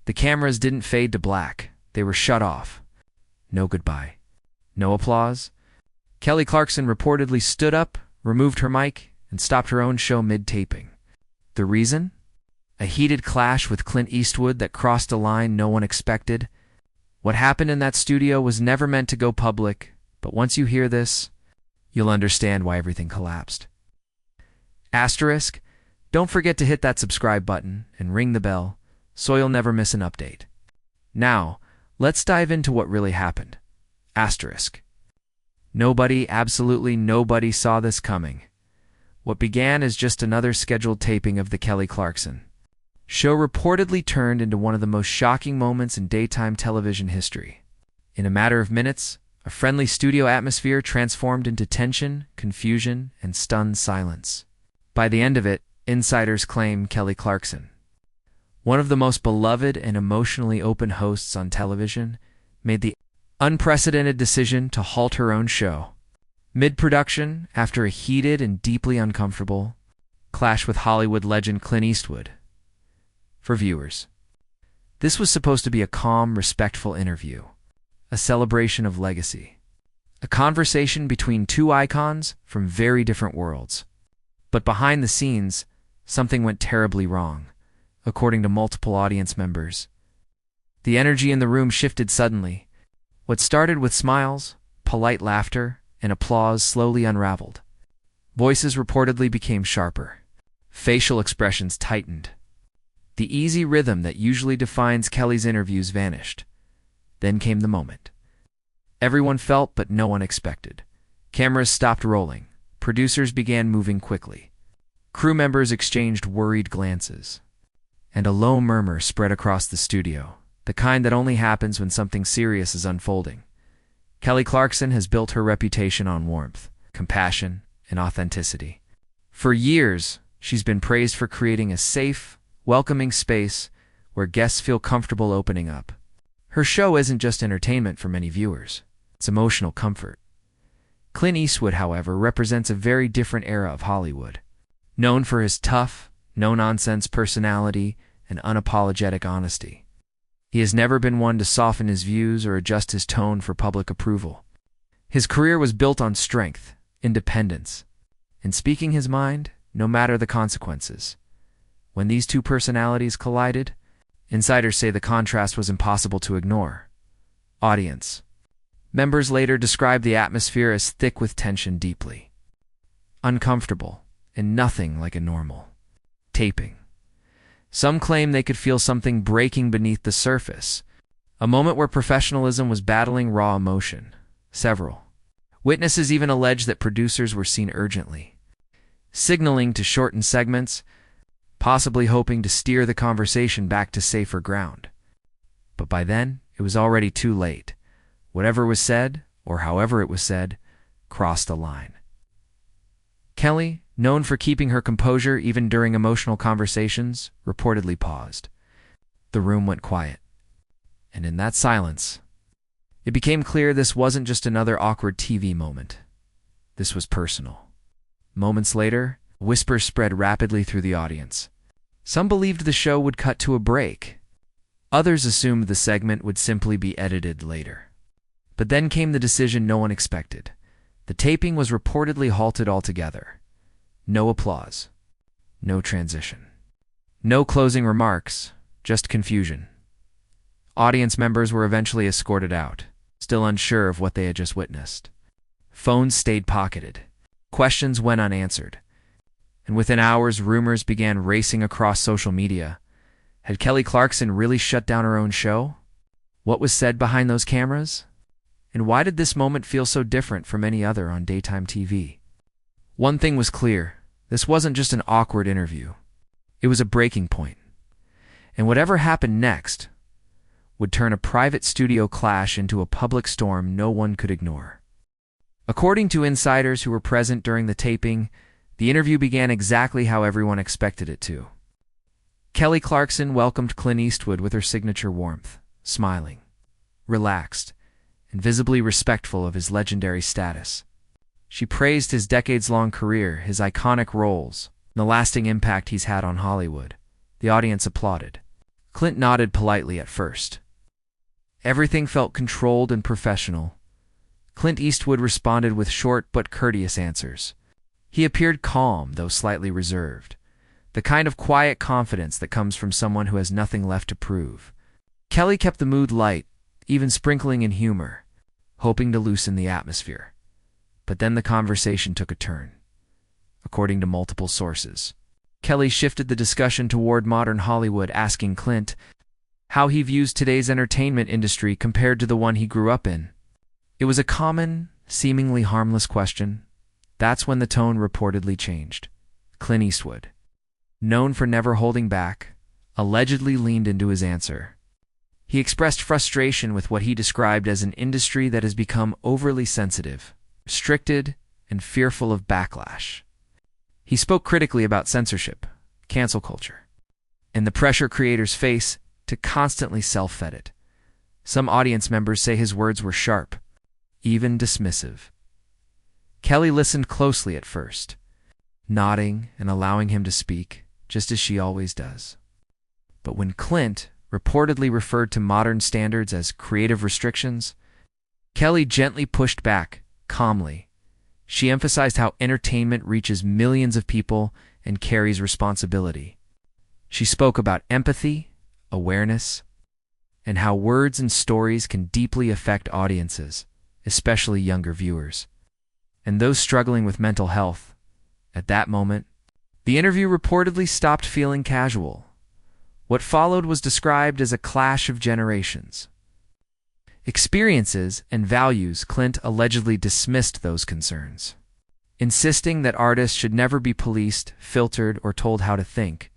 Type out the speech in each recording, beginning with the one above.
The cameras didn't fade to black. They were shut off. No goodbye. No applause. Kelly Clarkson reportedly stood up, removed her mic, and stopped her own show mid-taping. The reason? A heated clash with Clint Eastwood that crossed a line no one expected. What happened in that studio was never meant to go public, but once you hear this, you'll understand why everything collapsed. Asterisk, don't forget to hit that subscribe button and ring the bell so you'll never miss an update. Now, let's dive into what really happened. Asterisk. Nobody, absolutely nobody saw this coming. What began as just another scheduled taping of the Kelly Clarkson show reportedly turned into one of the most shocking moments in daytime television history. In a matter of minutes, a friendly studio atmosphere transformed into tension, confusion, and stunned silence. By the end of it, insiders claim Kelly Clarkson, one of the most beloved and emotionally open hosts on television, made the unprecedented decision to halt her own show mid-production after a heated and deeply uncomfortable clash with Hollywood legend Clint Eastwood. For viewers, this was supposed to be a calm, respectful interview, a celebration of legacy, a conversation between two icons from very different worlds. But behind the scenes, something went terribly wrong, according to multiple audience members. The energy in the room shifted suddenly. What started with smiles, polite laughter, and applause slowly unraveled. Voices reportedly became sharper. Facial expressions tightened. The easy rhythm that usually defines Kelly's interviews vanished. Then came the moment. Everyone felt, but no one expected. Cameras stopped rolling. Producers began moving quickly. Crew members exchanged worried glances. And a low murmur spread across the studio, the kind that only happens when something serious is unfolding. Kelly Clarkson has built her reputation on warmth, compassion, and authenticity. For years, she's been praised for creating a safe, welcoming space where guests feel comfortable opening up. Her show isn't just entertainment for many viewers. It's emotional comfort. Clint Eastwood, however, represents a very different era of Hollywood. Known for his tough, no-nonsense personality and unapologetic honesty, he has never been one to soften his views or adjust his tone for public approval. His career was built on strength, independence, and speaking his mind, no matter the consequences. When these two personalities collided, insiders say the contrast was impossible to ignore. Audience members later described the atmosphere as thick with tension, deeply uncomfortable, and nothing like a normal taping. Some claim they could feel something breaking beneath the surface, a moment where professionalism was battling raw emotion. Several witnesses even alleged that producers were seen urgently signaling to shorten segments, possibly hoping to steer the conversation back to safer ground. But by then, it was already too late. Whatever was said, or however it was said, crossed the line. Kelly, known for keeping her composure even during emotional conversations, reportedly paused. The room went quiet. And in that silence, it became clear this wasn't just another awkward TV moment. This was personal. Moments later, whispers spread rapidly through the audience. Some believed the show would cut to a break. Others assumed the segment would simply be edited later. But then came the decision no one expected. The taping was reportedly halted altogether. No applause. No transition. No closing remarks, just confusion. Audience members were eventually escorted out, still unsure of what they had just witnessed. Phones stayed pocketed. Questions went unanswered. And within hours, rumors began racing across social media. Had Kelly Clarkson really shut down her own show? What was said behind those cameras? And why did this moment feel so different from any other on daytime TV? One thing was clear. This wasn't just an awkward interview. It was a breaking point. And whatever happened next would turn a private studio clash into a public storm no one could ignore. According to insiders who were present during the taping, the interview began exactly how everyone expected it to. Kelly Clarkson welcomed Clint Eastwood with her signature warmth, smiling, relaxed, and visibly respectful of his legendary status. She praised his decades-long career, his iconic roles, and the lasting impact he's had on Hollywood. The audience applauded. Clint nodded politely at first. Everything felt controlled and professional. Clint Eastwood responded with short but courteous answers. He appeared calm, though slightly reserved, the kind of quiet confidence that comes from someone who has nothing left to prove. Kelly kept the mood light, even sprinkling in humor, hoping to loosen the atmosphere. But then the conversation took a turn. According to multiple sources, Kelly shifted the discussion toward modern Hollywood, asking Clint how he views today's entertainment industry compared to the one he grew up in. It was a common, seemingly harmless question. That's when the tone reportedly changed. Clint Eastwood, known for never holding back, allegedly leaned into his answer. He expressed frustration with what he described as an industry that has become overly sensitive, restricted, and fearful of backlash. He spoke critically about censorship, cancel culture, and the pressure creators face to constantly self-edit. Some audience members say his words were sharp, even dismissive. Kelly listened closely at first, nodding and allowing him to speak, just as she always does. But when Clint reportedly referred to modern standards as creative restrictions, Kelly gently pushed back, calmly. She emphasized how entertainment reaches millions of people and carries responsibility. She spoke about empathy, awareness, and how words and stories can deeply affect audiences, especially younger viewers, and those struggling with mental health. At that moment, the interview reportedly stopped feeling casual. What followed was described as a clash of generations. Experiences and values. Clint allegedly dismissed those concerns, insisting that artists should never be policed, filtered, or told how to think.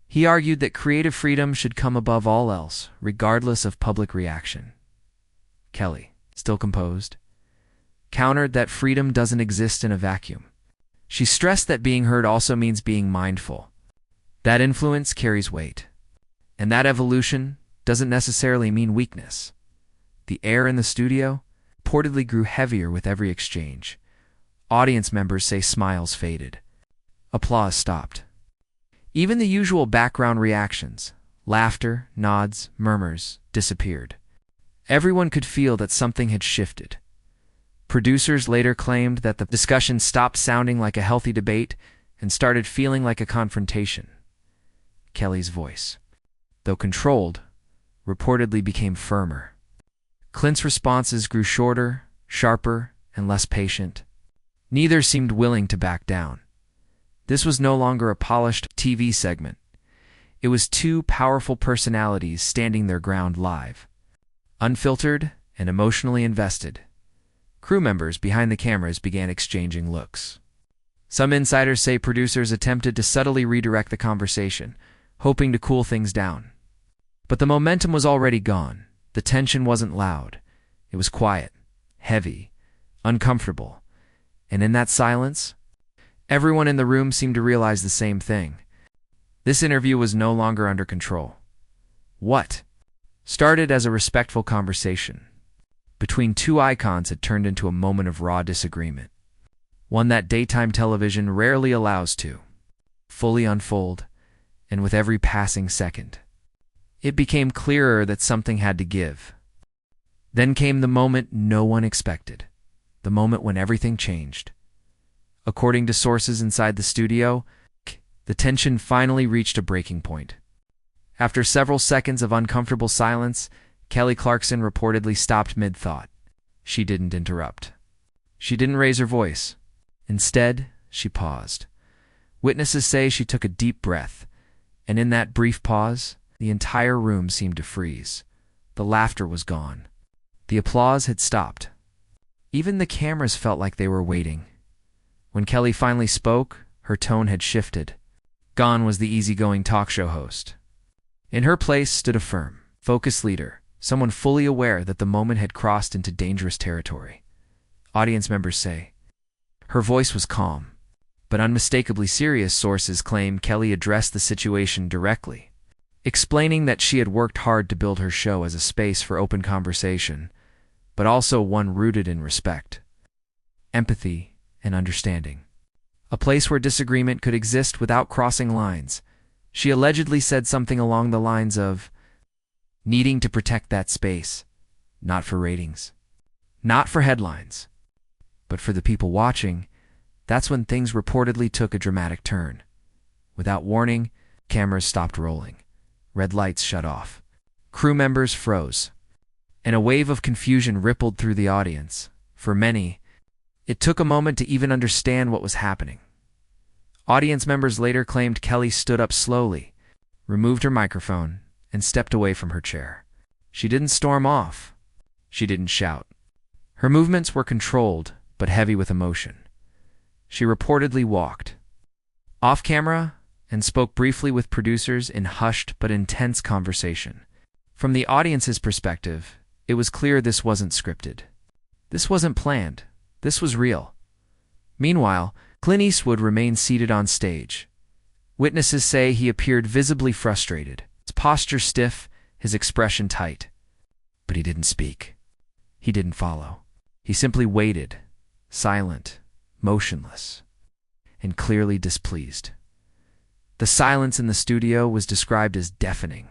He argued that creative freedom should come above all else, regardless of public reaction. Kelly, still composed, countered that freedom doesn't exist in a vacuum. She stressed that being heard also means being mindful. That influence carries weight, and that evolution doesn't necessarily mean weakness. The air in the studio reportedly grew heavier with every exchange. Audience members say smiles faded. Applause stopped. Even the usual background reactions, laughter, nods, murmurs, disappeared. Everyone could feel that something had shifted. Producers later claimed that the discussion stopped sounding like a healthy debate and started feeling like a confrontation. Kelly's voice, though controlled, reportedly became firmer. Clint's responses grew shorter, sharper, and less patient. Neither seemed willing to back down. This was no longer a polished TV segment. It was two powerful personalities standing their ground live, unfiltered and emotionally invested. Crew members behind the cameras began exchanging looks. Some insiders say producers attempted to subtly redirect the conversation, hoping to cool things down. But the momentum was already gone. The tension wasn't loud. It was quiet, heavy, uncomfortable. And in that silence, everyone in the room seemed to realize the same thing. This interview was no longer under control. What started as a respectful conversation between two icons had turned into a moment of raw disagreement, one that daytime television rarely allows to fully unfold, and with every passing second, it became clearer that something had to give. Then came the moment no one expected, the moment when everything changed. According to sources inside the studio, the tension finally reached a breaking point. After several seconds of uncomfortable silence, Kelly Clarkson reportedly stopped mid-thought. She didn't interrupt. She didn't raise her voice. Instead, she paused. Witnesses say she took a deep breath, and in that brief pause, the entire room seemed to freeze. The laughter was gone. The applause had stopped. Even the cameras felt like they were waiting. When Kelly finally spoke, her tone had shifted. Gone was the easygoing talk show host. In her place stood a firm, focused leader, someone fully aware that the moment had crossed into dangerous territory. Audience members say her voice was calm, but unmistakably serious. Sources claim Kelly addressed the situation directly, explaining that she had worked hard to build her show as a space for open conversation, but also one rooted in respect, empathy, and understanding. A place where disagreement could exist without crossing lines. She allegedly said something along the lines of needing to protect that space, not for ratings, not for headlines, but for the people watching. That's when things reportedly took a dramatic turn. Without warning, cameras stopped rolling. Red lights shut off. Crew members froze, and a wave of confusion rippled through the audience. For many, it took a moment to even understand what was happening. Audience members later claimed Kelly stood up slowly, removed her microphone, and stepped away from her chair. She didn't storm off. She didn't shout. Her movements were controlled, but heavy with emotion. She reportedly walked off camera and spoke briefly with producers in hushed but intense conversation. From the audience's perspective, it was clear this wasn't scripted. This wasn't planned. This was real. Meanwhile, Clint Eastwood remained seated on stage. Witnesses say he appeared visibly frustrated, his posture stiff, his expression tight. But he didn't speak. He didn't follow. He simply waited, silent, motionless, and clearly displeased. The silence in the studio was described as deafening.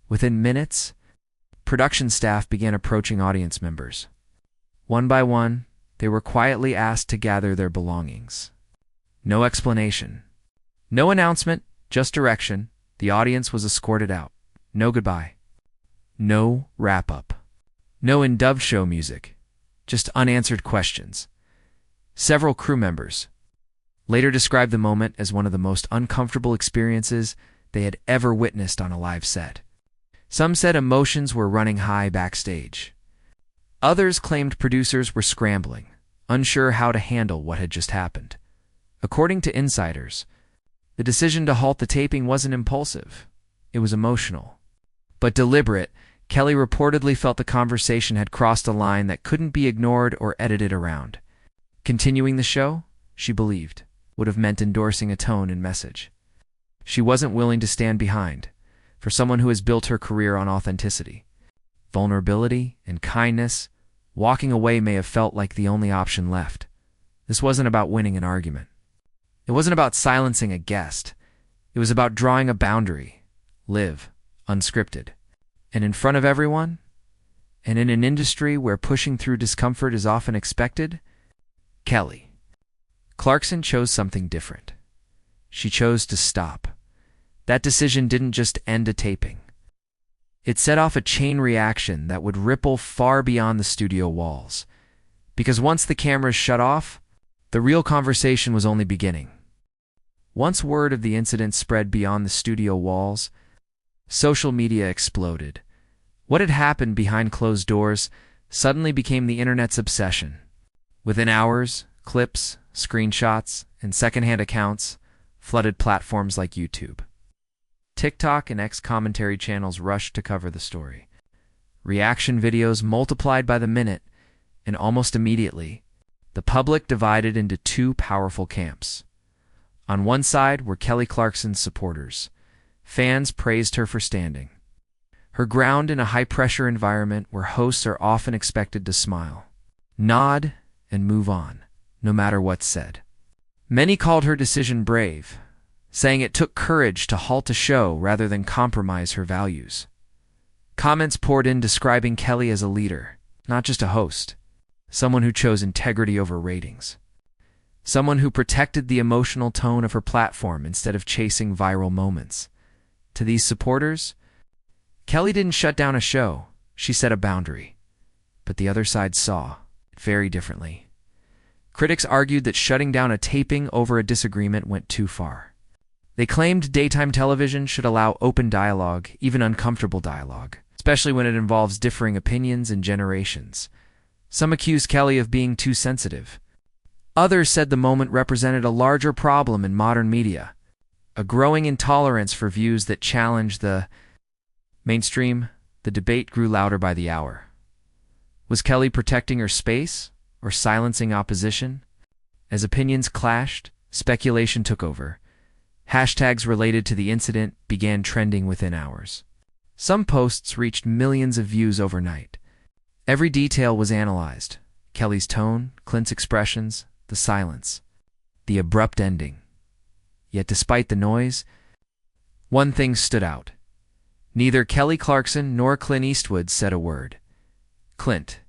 Within minutes, production staff began approaching audience members. One by one, they were quietly asked to gather their belongings. No explanation. No announcement, just direction. The audience was escorted out. No goodbye. No wrap-up. No in-dub show music. Just unanswered questions. Several crew members later described the moment as one of the most uncomfortable experiences they had ever witnessed on a live set. Some said emotions were running high backstage. Others claimed producers were scrambling, unsure how to handle what had just happened. According to insiders, the decision to halt the taping wasn't impulsive. It was emotional. But deliberate. Kelly reportedly felt the conversation had crossed a line that couldn't be ignored or edited around. Continuing the show, she believed, would have meant endorsing a tone and message she wasn't willing to stand behind. For someone who has built her career on authenticity, vulnerability, and kindness, walking away may have felt like the only option left. This wasn't about winning an argument. It wasn't about silencing a guest. It was about drawing a boundary. Live, unscripted, and in front of everyone. And in an industry where pushing through discomfort is often expected, Kelly Clarkson chose something different. She chose to stop. That decision didn't just end a taping. It set off a chain reaction that would ripple far beyond the studio walls. Because once the cameras shut off, the real conversation was only beginning. Once word of the incident spread beyond the studio walls, social media exploded. What had happened behind closed doors suddenly became the internet's obsession. Within hours, clips, screenshots, and secondhand accounts flooded platforms like YouTube. TikTok and X commentary channels rushed to cover the story. Reaction videos multiplied by the minute, and almost immediately, the public divided into two powerful camps. On one side were Kelly Clarkson's supporters. Fans praised her for standing her ground in a high-pressure environment where hosts are often expected to smile, nod, and move on, no matter what's said. Many called her decision brave, saying it took courage to halt a show rather than compromise her values. Comments poured in describing Kelly as a leader, not just a host, someone who chose integrity over ratings, someone who protected the emotional tone of her platform instead of chasing viral moments. To these supporters, Kelly didn't shut down a show, she set a boundary. But the other side saw it very differently. Critics argued that shutting down a taping over a disagreement went too far. They claimed daytime television should allow open dialogue, even uncomfortable dialogue, especially when it involves differing opinions and generations. Some accused Kelly of being too sensitive. Others said the moment represented a larger problem in modern media, a growing intolerance for views that challenge the mainstream. The debate grew louder by the hour. Was Kelly protecting her space or silencing opposition? As opinions clashed, speculation took over. Hashtags related to the incident began trending within hours. Some posts reached millions of views overnight. Every detail was analyzed: Kelly's tone, Clint's expressions, the silence, the abrupt ending. Yet despite the noise, One thing stood out. Neither Kelly Clarkson nor Clint Eastwood said a word. Clint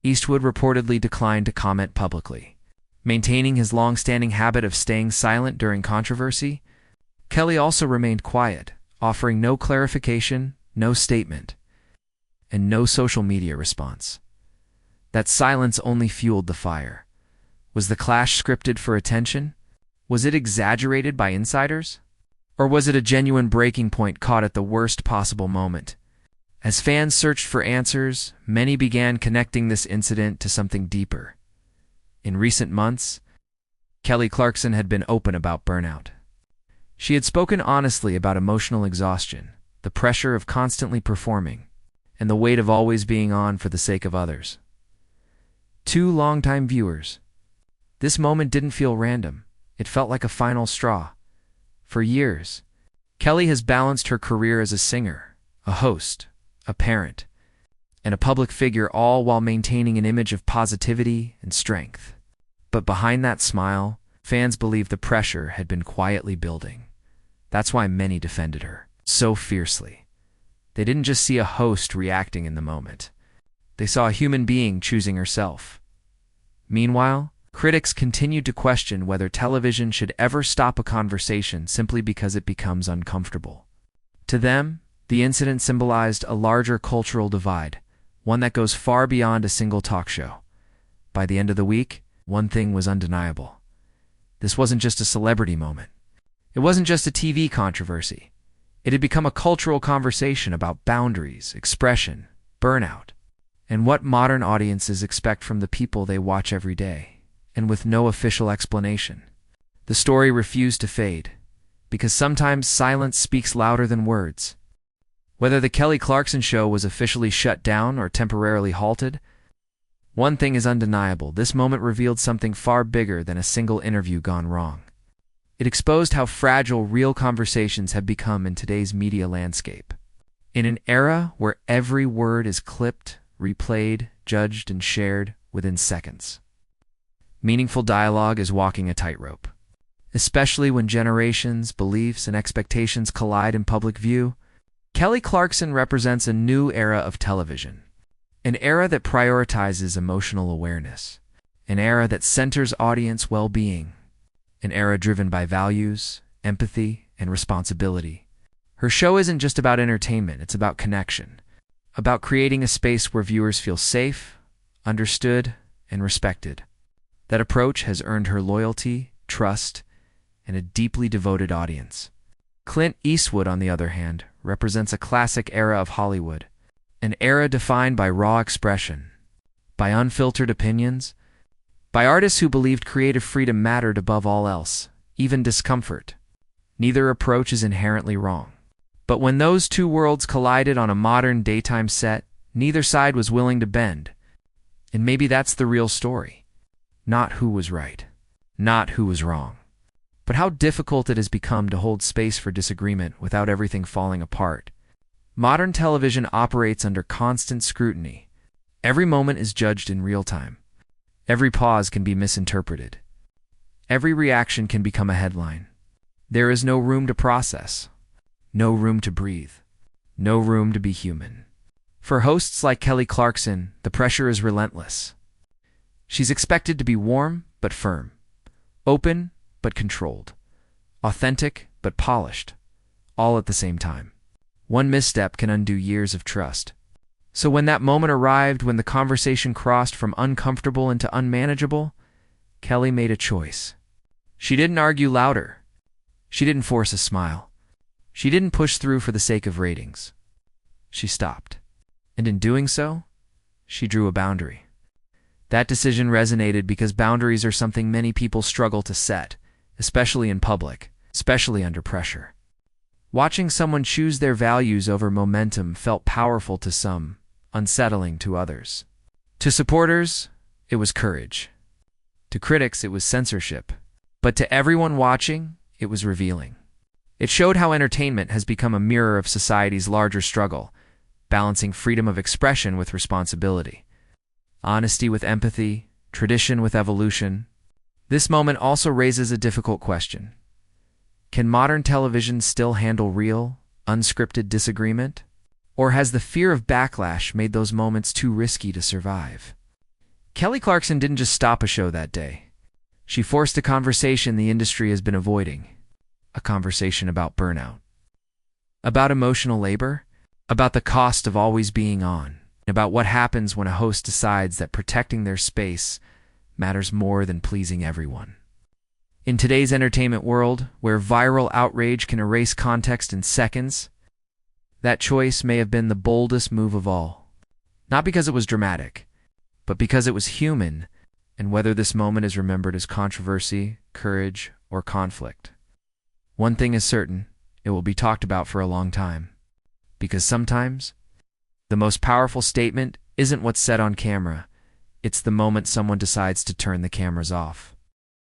Eastwood reportedly declined to comment publicly, maintaining his long-standing habit of staying silent during controversy. Kelly also remained quiet, offering no clarification, no statement, and no social media response. That silence only fueled the fire. Was the clash scripted for attention? Was it exaggerated by insiders? Or was it a genuine breaking point caught at the worst possible moment? As fans searched for answers, many began connecting this incident to something deeper. In recent months, Kelly Clarkson had been open about burnout. She had spoken honestly about emotional exhaustion, the pressure of constantly performing, and the weight of always being on for the sake of others. To longtime viewers, this moment didn't feel random. It felt like a final straw. For years, Kelly has balanced her career as a singer, a host, a parent, and a public figure, all while maintaining an image of positivity and strength. But behind that smile, fans believe the pressure had been quietly building. That's why many defended her so fiercely. They didn't just see a host reacting in the moment. They saw a human being choosing herself. Meanwhile, critics continued to question whether television should ever stop a conversation simply because it becomes uncomfortable. To them, the incident symbolized a larger cultural divide, one that goes far beyond a single talk show. By the end of the week, one thing was undeniable. This wasn't just a celebrity moment. It wasn't just a TV controversy. It had become a cultural conversation about boundaries, expression, burnout, and what modern audiences expect from the people they watch every day. And with no official explanation, the story refused to fade, because sometimes silence speaks louder than words. Whether the Kelly Clarkson show was officially shut down or temporarily halted, one thing is undeniable: this moment revealed something far bigger than a single interview gone wrong. It exposed how fragile real conversations have become in today's media landscape. In an era where every word is clipped, replayed, judged, and shared within seconds, meaningful dialogue is walking a tightrope. Especially when generations, beliefs, and expectations collide in public view, Kelly Clarkson represents a new era of television. An era that prioritizes emotional awareness. An era that centers audience well-being. An era driven by values, empathy, and responsibility. Her show isn't just about entertainment, it's about connection. About creating a space where viewers feel safe, understood, and respected. That approach has earned her loyalty, trust, and a deeply devoted audience. Clint Eastwood, on the other hand, represents a classic era of Hollywood. An era defined by raw expression, by unfiltered opinions, by artists who believed creative freedom mattered above all else, even discomfort. Neither approach is inherently wrong. But when those two worlds collided on a modern daytime set, neither side was willing to bend. And maybe that's the real story. Not who was right, not who was wrong, but how difficult it has become to hold space for disagreement without everything falling apart. Modern television operates under constant scrutiny. Every moment is judged in real time. Every pause can be misinterpreted. Every reaction can become a headline. There is no room to process, no room to breathe, no room to be human. For hosts like Kelly Clarkson, the pressure is relentless. She's expected to be warm but firm, open but controlled, authentic but polished, all at the same time. One misstep can undo years of trust. So when that moment arrived, when the conversation crossed from uncomfortable into unmanageable, Kelly made a choice. She didn't argue louder. She didn't force a smile. She didn't push through for the sake of ratings. She stopped. And in doing so, she drew a boundary. That decision resonated because boundaries are something many people struggle to set, especially in public, especially under pressure. Watching someone choose their values over momentum felt powerful to some, unsettling to others. To supporters, it was courage. To critics, it was censorship. But to everyone watching, it was revealing. It showed how entertainment has become a mirror of society's larger struggle, balancing freedom of expression with responsibility. Honesty with empathy, tradition with evolution. This moment also raises a difficult question. Can modern television still handle real, unscripted disagreement? Or has the fear of backlash made those moments too risky to survive? Kelly Clarkson didn't just stop a show that day. She forced a conversation the industry has been avoiding. A conversation about burnout. About emotional labor. About the cost of always being on. About what happens when a host decides that protecting their space matters more than pleasing everyone. In today's entertainment world, where viral outrage can erase context in seconds, that choice may have been the boldest move of all. Not because it was dramatic, but because it was human, and whether this moment is remembered as controversy, courage, or conflict. One thing is certain, it will be talked about for a long time. Because sometimes, the most powerful statement isn't what's said on camera, it's the moment someone decides to turn the cameras off.